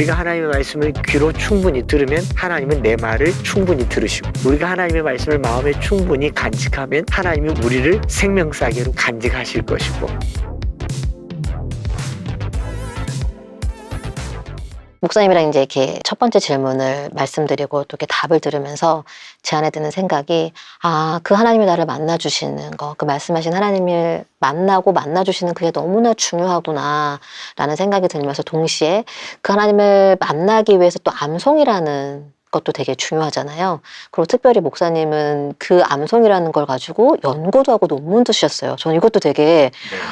우리가 하나님의 말씀을 귀로 충분히 들으면 하나님은 내 말을 충분히 들으시고, 우리가 하나님의 말씀을 마음에 충분히 간직하면 하나님이 우리를 생명사계로 간직하실 것이고. 목사님이랑 이제 이렇게 첫 번째 질문을 말씀드리고 또 이렇게 답을 들으면서 제 안에 드는 생각이, 그 하나님이 나를 만나주시는 거, 그 말씀하신 하나님을 만나주시는 그게 너무나 중요하구나 라는 생각이 들면서, 동시에 그 하나님을 만나기 위해서 또 암송이라는 것도 되게 중요하잖아요. 그리고 특별히 목사님은 그 암송이라는 걸 가지고 연구도 하고 논문도 쓰셨어요. 저는 이것도 되게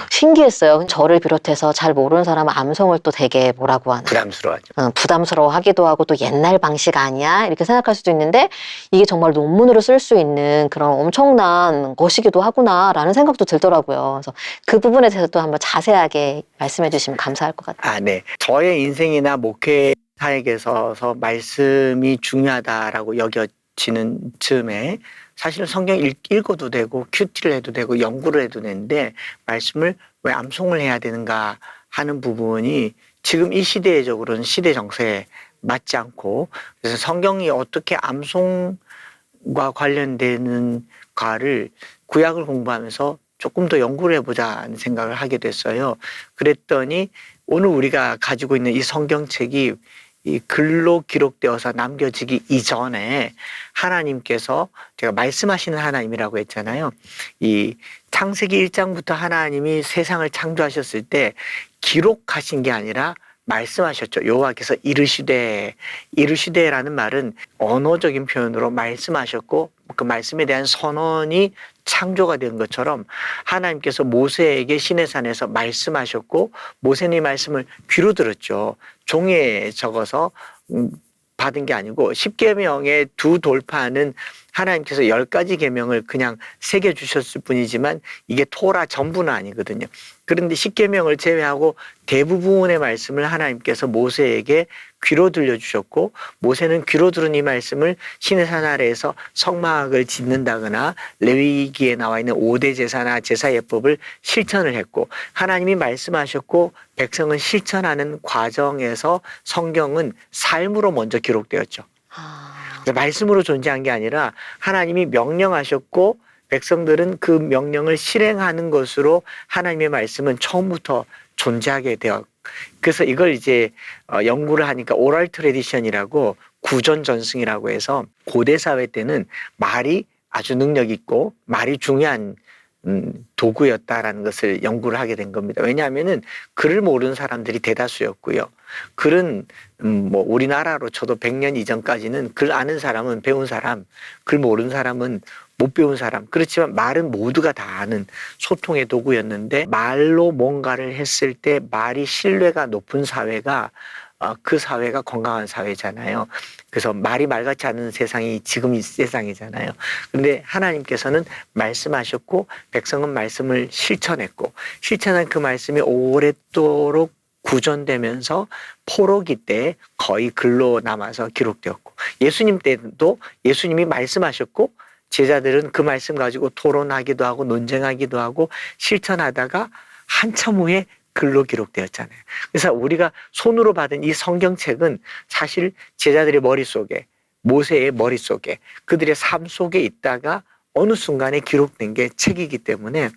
신기했어요. 저를 비롯해서 잘 모르는 사람은 암송을 또 되게 뭐라고 하나, 부담스러워하죠. 부담스러워하기도 하고, 또 옛날 방식 아니야 이렇게 생각할 수도 있는데, 이게 정말 논문으로 쓸 수 있는 그런 엄청난 것이기도 하구나라는 생각도 들더라고요. 그래서 그 부분에 대해서 또 한번 자세하게 말씀해 주시면 감사할 것 같아요. 네. 저의 인생이나 목회 사역에서 말씀이 중요하다라고 여겨지는 즈음에 사실은 성경 읽어도 되고 큐티를 해도 되고 연구를 해도 되는데, 말씀을 왜 암송을 해야 되는가 하는 부분이 지금 이 시대적으로는 시대 정세에 맞지 않고, 그래서 성경이 어떻게 암송과 관련되는가를 구약을 공부하면서 조금 더 연구를 해보자는 생각을 하게 됐어요. 그랬더니 오늘 우리가 가지고 있는 이 성경책이 이 글로 기록되어서 남겨지기 이전에 하나님께서, 제가 말씀하시는 하나님이라고 했잖아요. 이 창세기 1장부터 하나님이 세상을 창조하셨을 때 기록하신 게 아니라 말씀하셨죠. 여호와께서 이르시되라는 말은 언어적인 표현으로 말씀하셨고, 그 말씀에 대한 선언이 창조가 된 것처럼 하나님께서 모세에게 시내산에서 말씀하셨고, 모세는 이 말씀을 귀로 들었죠. 종이에 적어서 받은 게 아니고, 10계명의 두 돌파는 하나님께서 10가지 계명을 그냥 새겨주셨을 뿐이지만 이게 토라 전부는 아니거든요. 그런데 10계명을 제외하고 대부분의 말씀을 하나님께서 모세에게 귀로 들려주셨고, 모세는 귀로 들은 이 말씀을 시내산 아래에서 성막을 짓는다거나 레위기에 나와 있는 5대 제사나 제사예법을 실천을 했고, 하나님이 말씀하셨고 백성은 실천하는 과정에서 성경은 삶으로 먼저 기록되었죠. 말씀으로 존재한 게 아니라 하나님이 명령하셨고 백성들은 그 명령을 실행하는 것으로 하나님의 말씀은 처음부터 존재하게 되어, 그래서 이걸 이제 연구를 하니까 오럴 트래디션이라고, 구전 전승이라고 해서 고대 사회 때는 말이 아주 능력 있고 말이 중요한 도구였다라는 것을 연구를 하게 된 겁니다. 왜냐하면은 글을 모르는 사람들이 대다수였고요. 글은 뭐 우리나라로 쳐도 100년 이전까지는 글 아는 사람은 배운 사람, 글 모르는 사람은 못 배운 사람. 그렇지만 말은 모두가 다 아는 소통의 도구였는데, 말로 뭔가를 했을 때 말이 신뢰가 높은 사회가 그 사회가 건강한 사회잖아요. 그래서 말이 말같지 않은 세상이 지금 이 세상이잖아요. 그런데 하나님께서는 말씀하셨고 백성은 말씀을 실천했고, 실천한 그 말씀이 오랫도록 구전되면서 포로기 때 거의 글로 남아서 기록되었고, 예수님 때도 예수님이 말씀하셨고 제자들은 그 말씀 가지고 토론하기도 하고 논쟁하기도 하고 실천하다가 한참 후에 글로 기록되었잖아요. 그래서 우리가 손으로 받은 이 성경책은 사실 제자들의 머릿속에, 모세의 머릿속에, 그들의 삶 속에 있다가 어느 순간에 기록된 게 책이기 때문에,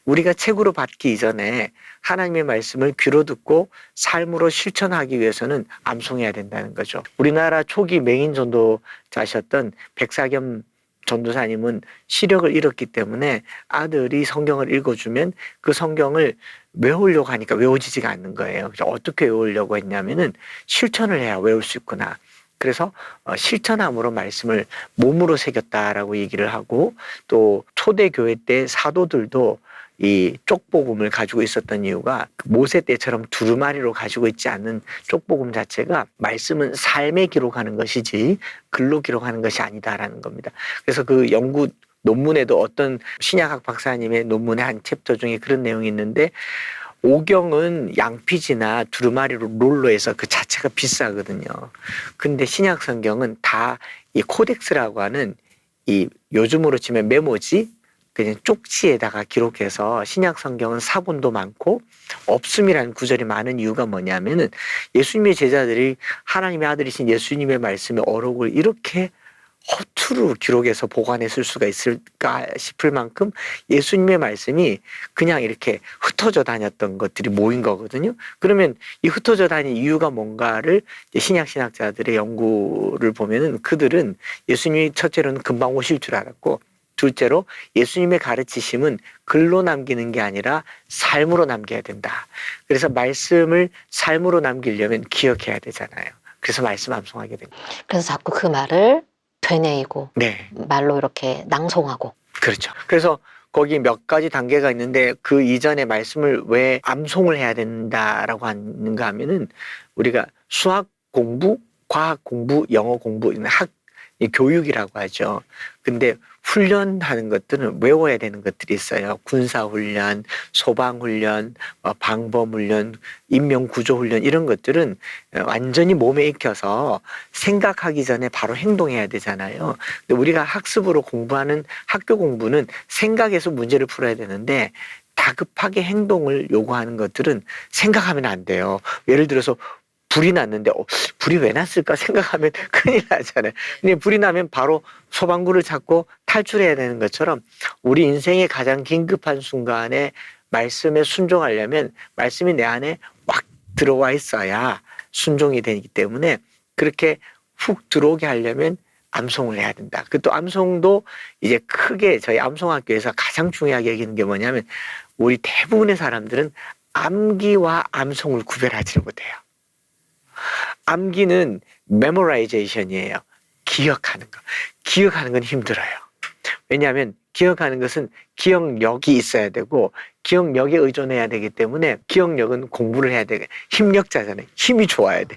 우리가 책으로 받기 이전에 하나님의 말씀을 귀로 듣고 삶으로 실천하기 위해서는 암송해야 된다는 거죠. 우리나라 초기 맹인 전도자셨던 백사겸 전도사님은 시력을 잃었기 때문에 아들이 성경을 읽어주면 그 성경을 외우려고 하니까 외워지지가 않는 거예요. 그래서 어떻게 외우려고 했냐면은 실천을 해야 외울 수 있구나. 그래서 실천함으로 말씀을 몸으로 새겼다라고 얘기를 하고, 또 초대교회 때 사도들도 이 쪽복음을 가지고 있었던 이유가, 모세 때처럼 두루마리로 가지고 있지 않는 쪽복음 자체가 말씀은 삶에 기록하는 것이지 글로 기록하는 것이 아니다라는 겁니다. 그래서 그 연구 논문에도 어떤 신약학 박사님의 논문의 한 챕터 중에 그런 내용이 있는데, 오경은 양피지나 두루마리로 롤로 해서 그 자체가 비싸거든요. 근데 신약 성경은 다 이 코덱스라고 하는, 이 요즘으로 치면 메모지, 그냥 쪽지에다가 기록해서 신약 성경은 사본도 많고 없음이라는 구절이 많은 이유가 뭐냐면은 예수님의 제자들이 하나님의 아들이신 예수님의 말씀의 어록을 이렇게 허투루 기록해서 보관했을 수가 있을까 싶을 만큼 예수님의 말씀이 그냥 이렇게 흩어져 다녔던 것들이 모인 거거든요. 그러면 이 흩어져 다닌 이유가 뭔가를 신약신학자들의 연구를 보면은 그들은 예수님이 첫째로는 금방 오실 줄 알았고 둘째로 예수님의 가르치심은 글로 남기는 게 아니라 삶으로 남겨야 된다. 그래서 말씀을 삶으로 남기려면 기억해야 되잖아요. 그래서 말씀 암송하게 됩니다. 그래서 자꾸 그 말을 되뇌이고 네. 말로 이렇게 낭송하고. 그렇죠. 그래서 거기 몇 가지 단계가 있는데 그 이전에 말씀을 왜 암송을 해야 된다라고 하는가 하면은 우리가 수학 공부, 과학 공부, 영어 공부, 이 교육이라고 하죠. 근데 훈련하는 것들은 외워야 되는 것들이 있어요. 군사훈련, 소방훈련, 방범훈련, 인명구조훈련 이런 것들은 완전히 몸에 익혀서 생각하기 전에 바로 행동해야 되잖아요. 근데 우리가 학습으로 공부하는 학교 공부는 생각해서 문제를 풀어야 되는데 다급하게 행동을 요구하는 것들은 생각하면 안 돼요. 예를 들어서 불이 났는데 불이 왜 났을까 생각하면 큰일 나잖아요. 근데 불이 나면 바로 소방구를 찾고 탈출해야 되는 것처럼 우리 인생의 가장 긴급한 순간에 말씀에 순종하려면 말씀이 내 안에 확 들어와 있어야 순종이 되기 때문에 그렇게 훅 들어오게 하려면 암송을 해야 된다. 그 또 암송도 이제 크게 저희 암송학교에서 가장 중요하게 여기는 게 뭐냐면 우리 대부분의 사람들은 암기와 암송을 구별하지 못해요. 암기는 메모라이제이션이에요. 기억하는 거. 기억하는 건 힘들어요. 왜냐하면 기억하는 것은 기억력이 있어야 되고 기억력에 의존해야 되기 때문에 기억력은 공부를 해야 돼. 힘력자잖아요. 힘이 좋아야 돼.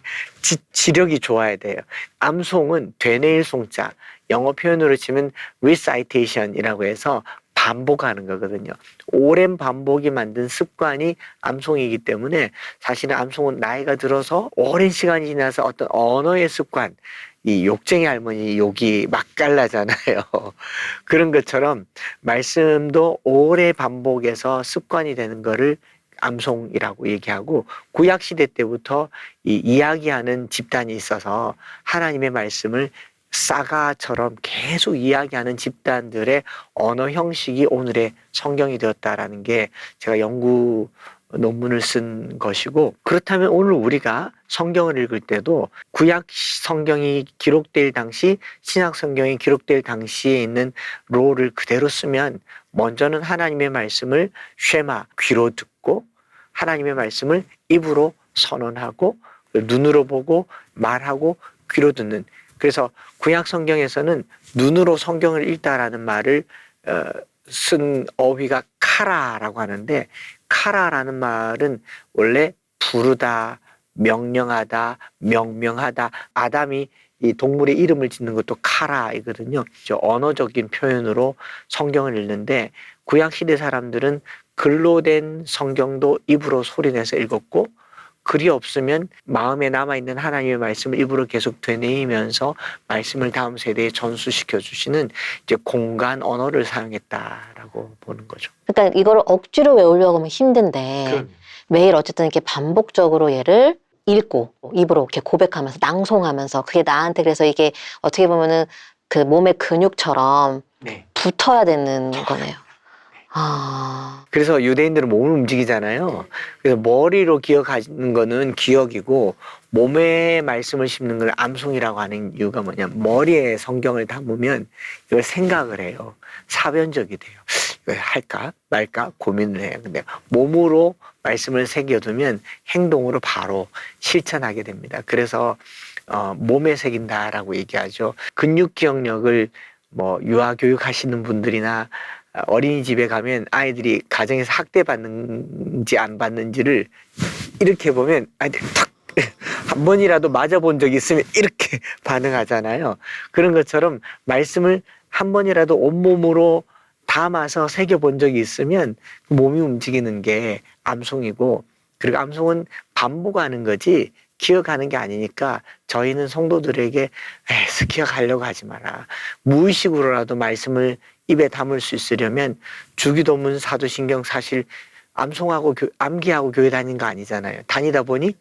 지력이 좋아야 돼요. 암송은 되뇌일 송자. 영어 표현으로 치면 recitation이라고 해서 반복하는 거거든요. 오랜 반복이 만든 습관이 암송이기 때문에 사실은 암송은 나이가 들어서 오랜 시간이 지나서 어떤 언어의 습관, 이 욕쟁이 할머니 욕이 맛깔나잖아요. 그런 것처럼 말씀도 오래 반복해서 습관이 되는 거를 암송이라고 얘기하고 구약시대 때부터 이 이야기하는 집단이 있어서 하나님의 말씀을 사가처럼 계속 이야기하는 집단들의 언어 형식이 오늘의 성경이 되었다라는 게 제가 연구 논문을 쓴 것이고 그렇다면 오늘 우리가 성경을 읽을 때도 구약 성경이 기록될 당시 신약 성경이 기록될 당시에 있는 롤을 그대로 쓰면 먼저는 하나님의 말씀을 쉐마 귀로 듣고 하나님의 말씀을 입으로 선언하고 눈으로 보고 말하고 귀로 듣는 그래서 구약 성경에서는 눈으로 성경을 읽다라는 말을 쓴 어휘가 카라라고 하는데 카라라는 말은 원래 부르다, 명령하다, 명명하다. 아담이 이 동물의 이름을 짓는 것도 카라이거든요. 언어적인 표현으로 성경을 읽는데 구약 시대 사람들은 글로 된 성경도 입으로 소리내서 읽었고 글이 없으면 마음에 남아있는 하나님의 말씀을 입으로 계속 되뇌이면서 말씀을 다음 세대에 전수시켜 주시는 이제 공간 언어를 사용했다라고 보는 거죠. 그러니까 이거를 억지로 외우려고 하면 힘든데 매일 어쨌든 이렇게 반복적으로 얘를 읽고 입으로 이렇게 고백하면서 낭송하면서 그게 나한테 그래서 이게 어떻게 보면은 그 몸의 근육처럼 네. 붙어야 되는 거네요. 아. 그래서 유대인들은 몸을 움직이잖아요. 그래서 머리로 기억하는 거는 기억이고 몸에 말씀을 심는 걸 암송이라고 하는 이유가 뭐냐면 머리에 성경을 담으면 이걸 생각을 해요. 사변적이 돼요. 이걸 할까 말까 고민을 해요. 근데 몸으로 말씀을 새겨두면 행동으로 바로 실천하게 됩니다. 그래서 몸에 새긴다라고 얘기하죠. 근육 기억력을 뭐 유아교육 하시는 분들이나 어린이집에 가면 아이들이 가정에서 학대받는지 안 받는지를 이렇게 보면 아이들이 탁 한 번이라도 맞아본 적이 있으면 이렇게 반응하잖아요. 그런 것처럼 말씀을 한 번이라도 온몸으로 담아서 새겨본 적이 있으면 몸이 움직이는 게 암송이고 그리고 암송은 반복하는 거지 기억하는 게 아니니까 저희는 성도들에게 기억하려고 하지 마라. 무의식으로라도 말씀을 입에 담을 수 있으려면 주기도문, 사도신경 사실 암송하고 암기하고 교회 다닌 거 아니잖아요. 다니다 보니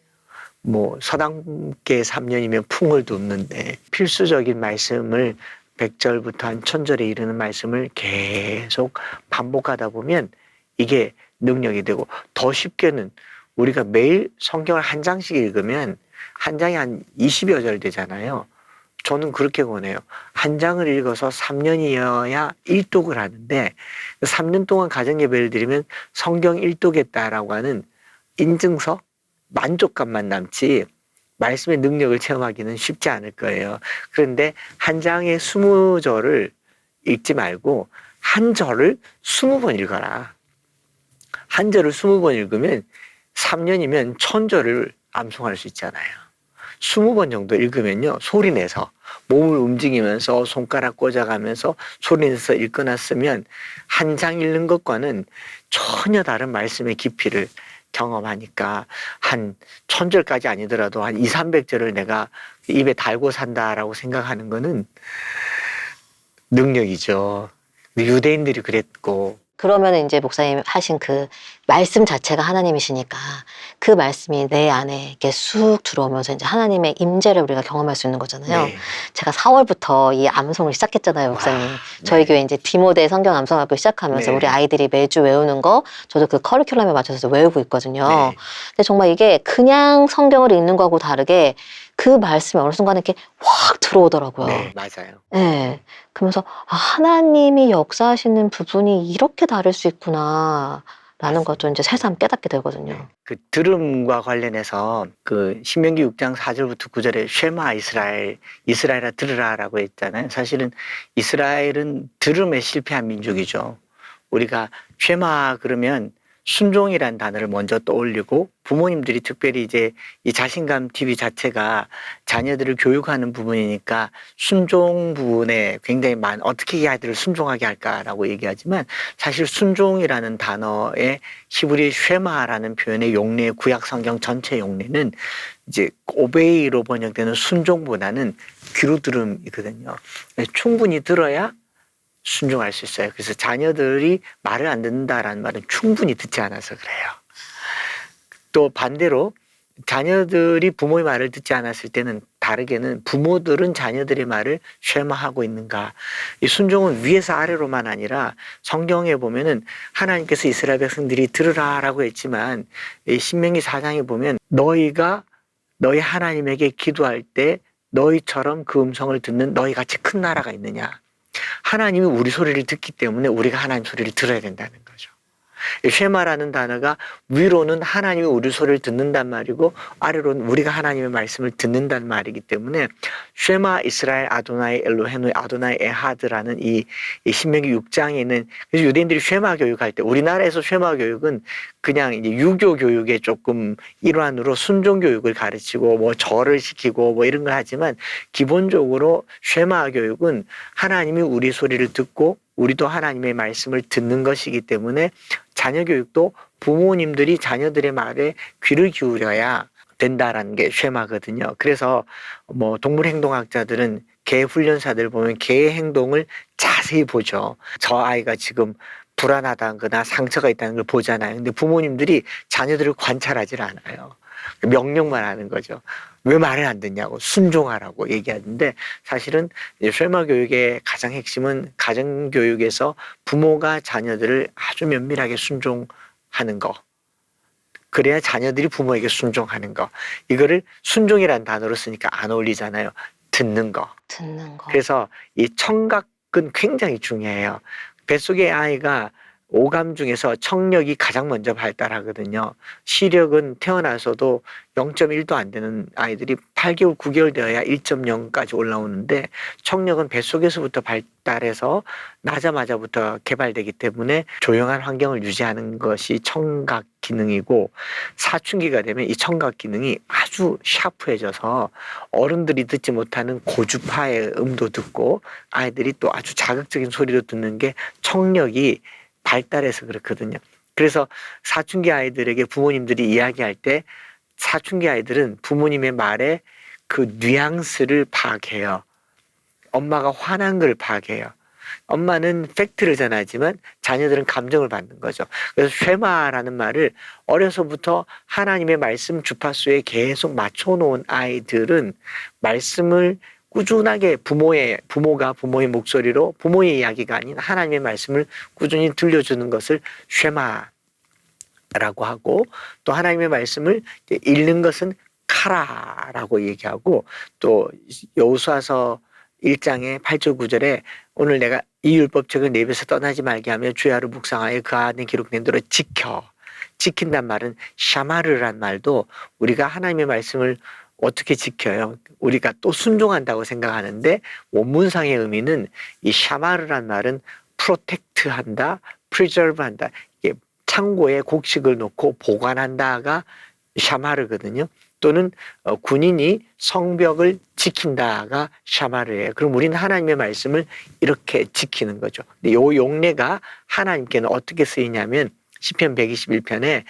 뭐 서당계 3년이면 풍을 돋는데 필수적인 말씀을 100절부터 한 1000절에 이르는 말씀을 계속 반복하다 보면 이게 능력이 되고, 더 쉽게는 우리가 매일 성경을 한 장씩 읽으면 한 장이 한 20여 절 되잖아요. 저는 그렇게 권해요. 한 장을 읽어서 3년이어야 1독을 하는데 3년 동안 가정예배를 드리면 성경 1독했다라고 하는 인증서, 만족감만 남지 말씀의 능력을 체험하기는 쉽지 않을 거예요. 그런데 한 장에 20절을 읽지 말고 한 절을 20번 읽어라. 한 절을 20번 읽으면 3년이면 1000절을 암송할 수 있잖아요. 20번 정도 읽으면요, 소리내서 몸을 움직이면서 손가락 꽂아가면서 소리내서 읽거나 쓰면 한 장 읽는 것과는 전혀 다른 말씀의 깊이를 경험하니까 한 1000절까지 아니더라도 한 200~300절을 내가 입에 달고 산다라고 생각하는 거는 능력이죠. 유대인들이 그랬고. 그러면 이제 목사님 하신 그 말씀 자체가 하나님이시니까 그 말씀이 내 안에 이렇게 쑥 들어오면서 이제 하나님의 임재를 우리가 경험할 수 있는 거잖아요. 네. 제가 4월부터 이 암송을 시작했잖아요, 목사님. 와, 저희 네. 교회 이제 디모데 성경 암송학교 시작하면서 네. 우리 아이들이 매주 외우는 거 저도 그 커리큘럼에 맞춰서 외우고 있거든요. 네. 근데 정말 이게 그냥 성경을 읽는 거하고 다르게 그 말씀이 어느 순간에 이렇게 확 들어오더라고요. 네, 맞아요. 네. 그러면서 하나님이 역사하시는 부분이 이렇게 다를 수 있구나 라는 것도 이제 새삼 깨닫게 되거든요. 그 들음과 관련해서 그 신명기 6장 4절부터 9절에 쉐마 이스라엘아 들으라라고 했잖아요. 사실은 이스라엘은 들음에 실패한 민족이죠. 우리가 쉐마 그러면 순종이란 단어를 먼저 떠올리고, 부모님들이 특별히 이제 이 자신감 TV 자체가 자녀들을 교육하는 부분이니까 순종 부분에 굉장히 어떻게 이 아이들을 순종하게 할까라고 얘기하지만, 사실 순종이라는 단어의 히브리 쉐마라는 표현의 용례, 구약 성경 전체 용례는 이제 오베이로 번역되는 순종보다는 귀로 들음이거든요. 충분히 들어야 순종할 수 있어요. 그래서 자녀들이 말을 안 듣는다라는 말은 충분히 듣지 않아서 그래요. 또 반대로 자녀들이 부모의 말을 듣지 않았을 때는 다르게는 부모들은 자녀들의 말을 쉐마하고 있는가. 이 순종은 위에서 아래로만 아니라 성경에 보면은 하나님께서 이스라엘 백성들이 들으라라고 했지만 이 신명기 4장에 보면 너희가 너희 하나님에게 기도할 때 너희처럼 그 음성을 듣는 너희 같이 큰 나라가 있느냐. 하나님이 우리 소리를 듣기 때문에 우리가 하나님 소리를 들어야 된다는 거죠. 쉐마라는 단어가 위로는 하나님이 우리 소리를 듣는단 말이고 아래로는 우리가 하나님의 말씀을 듣는단 말이기 때문에 쉐마 이스라엘 아도나이 엘로헤노이 아도나이 에하드라는 이 신명기 6장에 있는, 그래서 유대인들이 쉐마 교육할 때 우리나라에서 쉐마 교육은 그냥 이제 유교 교육의 조금 일환으로 순종 교육을 가르치고 뭐 절을 시키고 뭐 이런 걸 하지만 기본적으로 쉐마 교육은 하나님이 우리 소리를 듣고 우리도 하나님의 말씀을 듣는 것이기 때문에 자녀 교육도 부모님들이 자녀들의 말에 귀를 기울여야 된다라는 게 쉐마거든요. 그래서 뭐 동물행동학자들은 개 훈련사들 보면 개의 행동을 자세히 보죠. 저 아이가 지금 불안하다거나 상처가 있다는 걸 보잖아요. 근데 부모님들이 자녀들을 관찰하지 않아요. 명령만 하는 거죠. 왜 말을 안 듣냐고, 순종하라고 얘기하는데, 사실은 쉐마 교육의 가장 핵심은 가정교육에서 부모가 자녀들을 아주 면밀하게 순종하는 거, 그래야 자녀들이 부모에게 순종하는 거. 이거를 순종이라는 단어로 쓰니까 안 어울리잖아요. 듣는 거. 그래서 이 청각은 굉장히 중요해요. 뱃속의 아이가 오감 중에서 청력이 가장 먼저 발달하거든요. 시력은 태어나서도 0.1도 안 되는 아이들이 8개월, 9개월 되어야 1.0까지 올라오는데 청력은 뱃속에서부터 발달해서 나자마자부터 개발되기 때문에 조용한 환경을 유지하는 것이 청각 기능이고, 사춘기가 되면 이 청각 기능이 아주 샤프해져서 어른들이 듣지 못하는 고주파의 음도 듣고 아이들이 또 아주 자극적인 소리도 듣는 게 청력이 발달해서 그렇거든요. 그래서 사춘기 아이들에게 부모님들이 이야기할 때 사춘기 아이들은 부모님의 말에 그 뉘앙스를 파악해요. 엄마가 화난 걸 파악해요. 엄마는 팩트를 전하지만 자녀들은 감정을 받는 거죠. 그래서 쉐마라는 말을 어려서부터 하나님의 말씀 주파수에 계속 맞춰놓은 아이들은 말씀을 꾸준하게 부모가 부모의 목소리로 부모의 이야기가 아닌 하나님의 말씀을 꾸준히 들려주는 것을 쉐마라고 하고, 또 하나님의 말씀을 읽는 것은 카라라고 얘기하고, 또 여호수아서 1장의 8절 9절에 오늘 내가 이 율법책을 내 입에서 떠나지 말게 하며 주야로 묵상하여 그 안에 기록된 대로 지킨단 말은 샤마르란 말도 우리가 하나님의 말씀을 어떻게 지켜요? 우리가 또 순종한다고 생각하는데 원문상의 의미는 이 샤마르란 말은 프로텍트한다, 프리저브한다. 이게 창고에 곡식을 놓고 보관한다가 샤마르거든요. 또는 군인이 성벽을 지킨다가 샤마르예요. 그럼 우리는 하나님의 말씀을 이렇게 지키는 거죠. 근데 이 용례가 하나님께는 어떻게 쓰이냐면 시편 121편에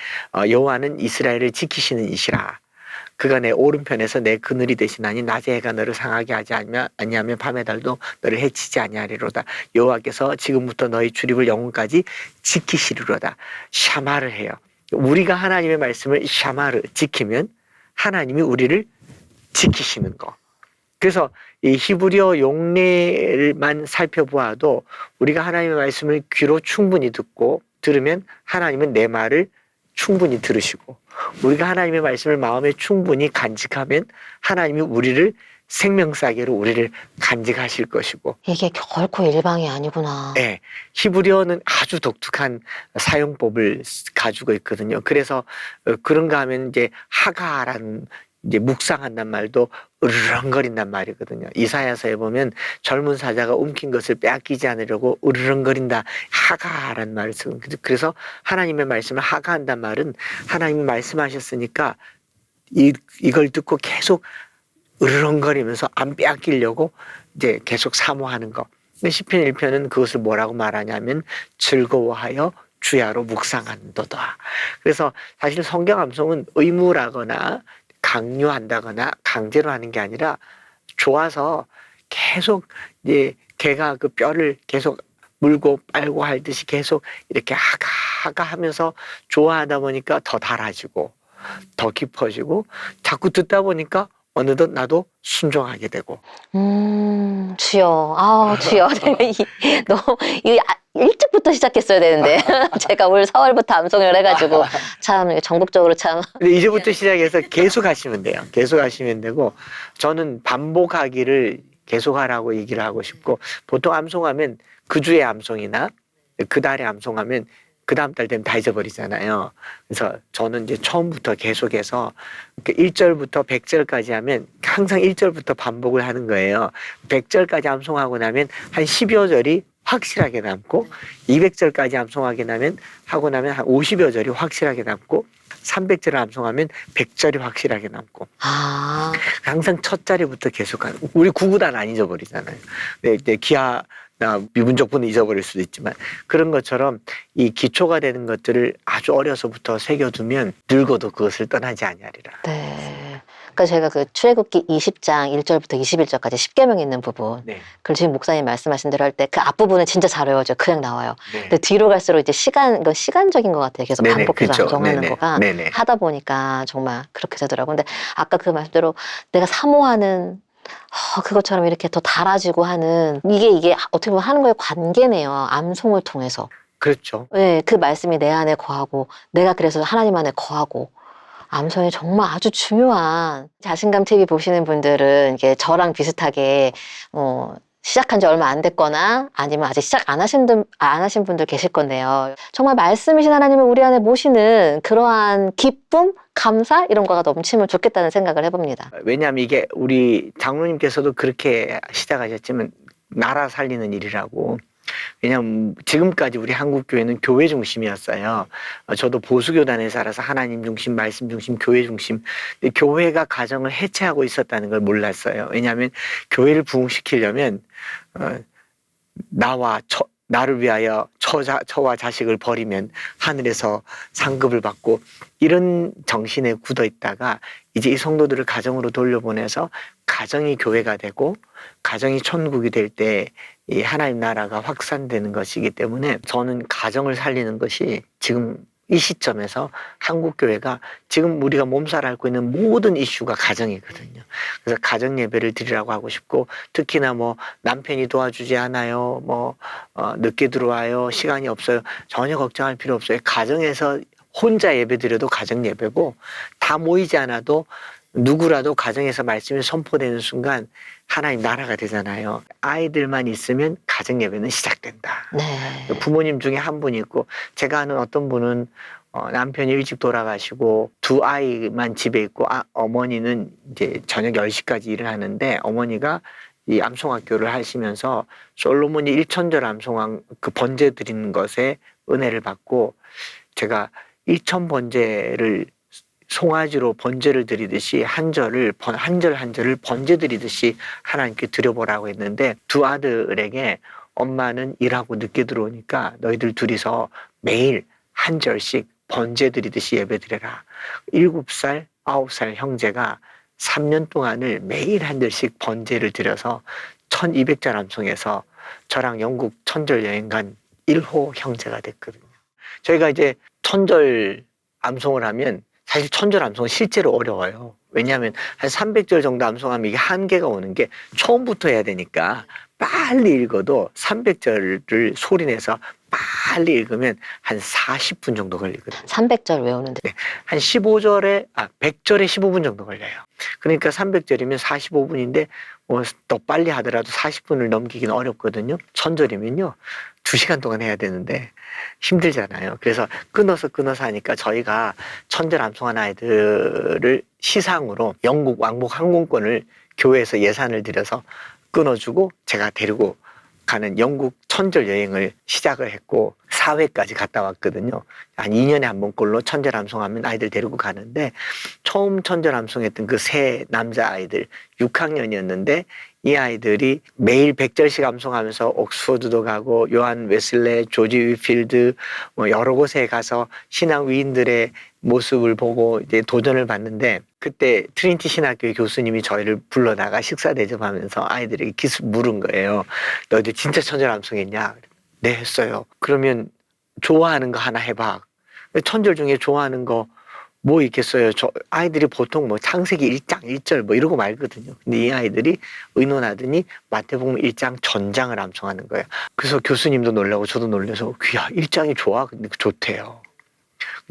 여호와는 이스라엘을 지키시는 이시라. 그가 내 오른편에서 내 그늘이 되시나니 낮에 해가 너를 상하게 하지 아니하면 밤의 달도 너를 해치지 아니하리로다. 여호와께서 지금부터 너희 출입을 영원까지 지키시리로다. 샤마를 해요. 우리가 하나님의 말씀을 샤마를 지키면 하나님이 우리를 지키시는 거. 그래서 이 히브리어 용례만 살펴보아도 우리가 하나님의 말씀을 귀로 충분히 들으면 하나님은 내 말을 충분히 들으시고, 우리가 하나님의 말씀을 마음에 충분히 간직하면 하나님이 우리를 생명사계로 우리를 간직하실 것이고. 이게 결코 일방이 아니구나. 네, 히브리어는 아주 독특한 사용법을 가지고 있거든요. 그래서 그런가 하면 이제 하가라는 이제 묵상한단 말도 으르렁거린단 말이거든요. 이사야서에 보면 젊은 사자가 움킨 것을 빼앗기지 않으려고 으르렁거린다. 하가라는 말을 쓰고, 그래서 하나님의 말씀을 하가한단 말은 하나님이 말씀하셨으니까 이걸 듣고 계속 으르렁거리면서 안 빼앗기려고 이제 계속 사모하는 거. 근데 시편 1편은 그것을 뭐라고 말하냐면 즐거워하여 주야로 묵상한도다. 그래서 사실 성경 암송은 의무라거나 강요한다거나 강제로 하는 게 아니라 좋아서 계속 이제 개가 그 뼈를 계속 물고 빨고 할 듯이 계속 이렇게 하가 하면서 좋아하다 보니까 더 달아지고 더 깊어지고, 자꾸 듣다 보니까 어느덧 나도 순종하게 되고. 주여, 주여. 너무, 일찍부터 시작했어야 되는데. 제가 올 4월부터 암송을 해가지고, 참, 정복적으로 참. 근데 이제부터 시작해서 계속 하시면 돼요. 계속 하시면 되고, 저는 반복하기를 계속하라고 얘기를 하고 싶고, 보통 암송하면 그 주의 암송이나 그 달에 암송하면 그 다음 달 되면 다 잊어버리잖아요. 그래서 저는 이제 처음부터 계속해서 1절부터 100절까지 하면 항상 1절부터 반복을 하는 거예요. 100절까지 암송하고 나면 한 10여 절이 확실하게 남고, 200절까지 암송하고 나면 한 50여 절이 확실하게 남고, 300절을 암송하면 100절이 확실하게 남고. 항상 첫 자리부터 계속하는. 우리 구구단 안 잊어버리잖아요. 네, 기하 미분적분은 잊어버릴 수도 있지만, 그런 것처럼 이 기초가 되는 것들을 아주 어려서부터 새겨두면 늙어도 그것을 떠나지 아니하리라. 네. 그러니까 제가 그 출애굽기 20장 1절부터 21절까지 10계명 있는 부분, 네. 그걸 지금 목사님 말씀하신 대로 할 때 그 앞부분은 진짜 잘 외워져요. 그냥 나와요. 네. 근데 뒤로 갈수록 이제 이건 시간적인 것 같아요. 계속 네네, 반복해서 그쵸. 암송하는 네네. 거가 네네. 하다 보니까 정말 그렇게 되더라고요. 근데 아까 그 말씀대로 내가 사모하는 그것처럼 이렇게 더 달아지고 하는 이게 어떻게 보면 하는 거의 관계네요. 암송을 통해서. 그렇죠. 네, 그 말씀이 내 안에 거하고 내가 그래서 하나님 안에 거하고. 암송이 정말 아주 중요한, 자신감 TV 보시는 분들은 이게 저랑 비슷하게 시작한 지 얼마 안 됐거나 아니면 아직 시작 안 하신 분들 계실 건데요. 정말 말씀이신 하나님을 우리 안에 모시는 그러한 기쁨, 감사 이런 거가 넘치면 좋겠다는 생각을 해봅니다. 왜냐하면 이게 우리 장로님께서도 그렇게 시작하셨지만 나라 살리는 일이라고. 왜냐하면 지금까지 우리 한국교회는 교회 중심이었어요. 저도 보수교단에 살아서 하나님 중심, 말씀 중심, 교회 중심. 교회가 가정을 해체하고 있었다는 걸 몰랐어요. 왜냐하면 교회를 부흥시키려면 나와 나를 위하여 처와 자식을 버리면 하늘에서 상급을 받고 이런 정신에 굳어 있다가 이제 이 성도들을 가정으로 돌려보내서 가정이 교회가 되고 가정이 천국이 될 때 이 하나님 나라가 확산되는 것이기 때문에 저는 가정을 살리는 것이 지금 이 시점에서 한국 교회가 지금 우리가 몸살 앓고 있는 모든 이슈가 가정이거든요. 그래서 가정 예배를 드리라고 하고 싶고 특히나 뭐 남편이 도와주지 않아요. 뭐 늦게 들어와요. 시간이 없어요. 전혀 걱정할 필요 없어요. 가정에서 혼자 예배 드려도 가정 예배고 다 모이지 않아도 누구라도 가정에서 말씀이 선포되는 순간 하나님 나라가 되잖아요. 아이들만 있으면 가정 예배는 시작된다. 네. 부모님 중에 한 분이 있고 제가 아는 어떤 분은 남편이 일찍 돌아가시고 두 아이만 집에 있고 어머니는 이제 저녁 10시까지 일을 하는데 어머니가 이 암송학교를 하시면서 솔로몬이 일천절 암송한 그 번제 드리는 것에 은혜를 받고 제가 일천 번제를 송아지로 번제를 드리듯이 한 절을 번제 드리듯이 하나님께 드려보라고 했는데 두 아들에게 엄마는 일하고 늦게 들어오니까 너희들 둘이서 매일 한 절씩 번제 드리듯이 예배 드려라. 7살, 9살 형제가 3년 동안을 매일 한 절씩 번제를 드려서 1200절 암송해서 저랑 영국 천절 여행 간 1호 형제가 됐거든요. 저희가 이제 천절 암송을 하면 사실 천절 암송은 실제로 어려워요. 왜냐하면 한 300절 정도 암송하면 이게 한계가 오는 게 처음부터 해야 되니까 빨리 읽어도 300절을 소리내서 빨리 읽으면 한 40분 정도 걸리거든요. 300절 외우는데. 네, 한 100절에 15분 정도 걸려요. 그러니까 300절이면 45분인데 뭐 더 빨리 하더라도 40분을 넘기기는 어렵거든요. 천절이면요 2시간 동안 해야 되는데 힘들잖아요. 그래서 끊어서 하니까 저희가 천절 암송한 아이들을 시상으로 영국 왕복 항공권을 교회에서 예산을 들여서 끊어주고 제가 데리고 가는 영국 천절 여행을 시작을 했고 4회까지 갔다 왔거든요. 한 2년에 한 번꼴로 천절 암송하면 아이들 데리고 가는데 처음 천절 암송했던 그 세 남자아이들 6학년이었는데 이 아이들이 매일 100절씩 암송하면서 옥스퍼드도 가고 요한 웨슬레, 조지 위필드 뭐 여러 곳에 가서 신앙 위인들의 모습을 보고 이제 도전을 받는데 그때 트리니티 신학교의 교수님이 저희를 불러다가 식사 대접하면서 아이들에게 기습 물은 거예요. 너희들 진짜 천절 암송했냐? 네, 했어요. 그러면 좋아하는 거 하나 해봐. 천절 중에 좋아하는 거 뭐 있겠어요? 아이들이 보통 뭐 창세기 1장 1절 뭐 이러고 말거든요. 근데 이 아이들이 의논하더니 마태복음 1장 전장을 암송하는 거예요. 그래서 교수님도 놀라고 저도 놀라서 야 1장이 좋아? 근데 좋대요.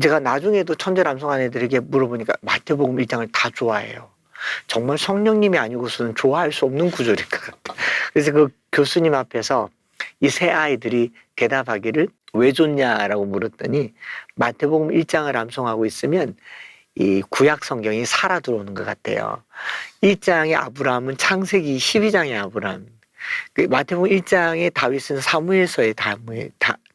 제가 나중에도 천절 암송한 애들에게 물어보니까 마태복음 1장을 다 좋아해요. 정말 성령님이 아니고서는 좋아할 수 없는 구절인 것 같아요. 그래서 그 교수님 앞에서 이 세 아이들이 대답하기를 왜 좋냐라고 물었더니 마태복음 1장을 암송하고 있으면 이 구약 성경이 살아 들어오는 것 같아요. 1장의 아브라함은 창세기 12장의 아브라함. 그 마태복음 1장의 다윗은 사무엘서의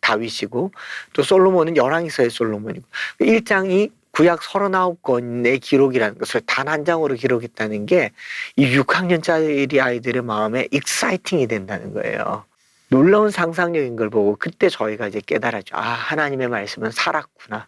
다윗이고 또 솔로몬은 열왕기서의 솔로몬이고 1장이 구약 39권의 기록이라는 것을 단 한 장으로 기록했다는 게 이 6학년짜리 아이들의 마음에 익사이팅이 된다는 거예요. 놀라운 상상력인 걸 보고 그때 저희가 이제 깨달았죠. 아, 하나님의 말씀은 살았구나.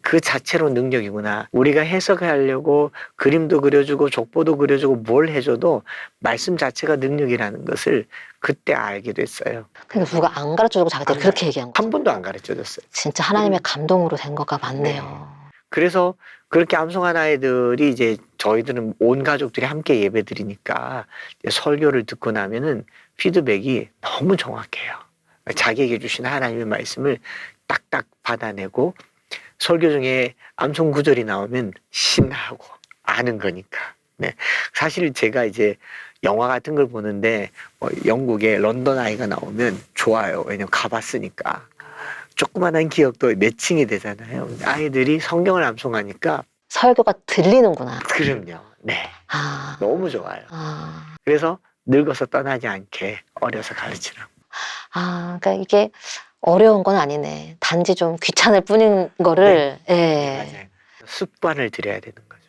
그 자체로 능력이구나. 우리가 해석하려고 그림도 그려주고 족보도 그려주고 뭘 해줘도 말씀 자체가 능력이라는 것을 그때 알게 됐어요. 그러니까 누가 안 가르쳐주고 자기들이 그렇게 얘기한 거죠. 한 번도 안 가르쳐줬어요. 진짜 하나님의 감동으로 된 거가 맞네요. 그래서 그렇게 암송한 아이들이 이제 저희들은 온 가족들이 함께 예배 드리니까 설교를 듣고 나면은 피드백이 너무 정확해요. 자기에게 주신 하나님의 말씀을 딱딱 받아내고 설교 중에 암송 구절이 나오면 신나하고 아는 거니까. 네. 사실 제가 이제 영화 같은 걸 보는데 영국에 런던 아이가 나오면 좋아요. 왜냐면 가봤으니까. 조그만한 기억도 매칭이 되잖아요. 아이들이 성경을 암송하니까 설교가 들리는구나. 그럼요. 네. 아, 너무 좋아요. 아, 그래서 늙어서 떠나지 않게 어려서 가르치라고. 그러니까 이게 어려운 건 아니네. 단지 좀 귀찮을 뿐인 거를, 예. 맞아요. 습관을 들여야 되는 거죠.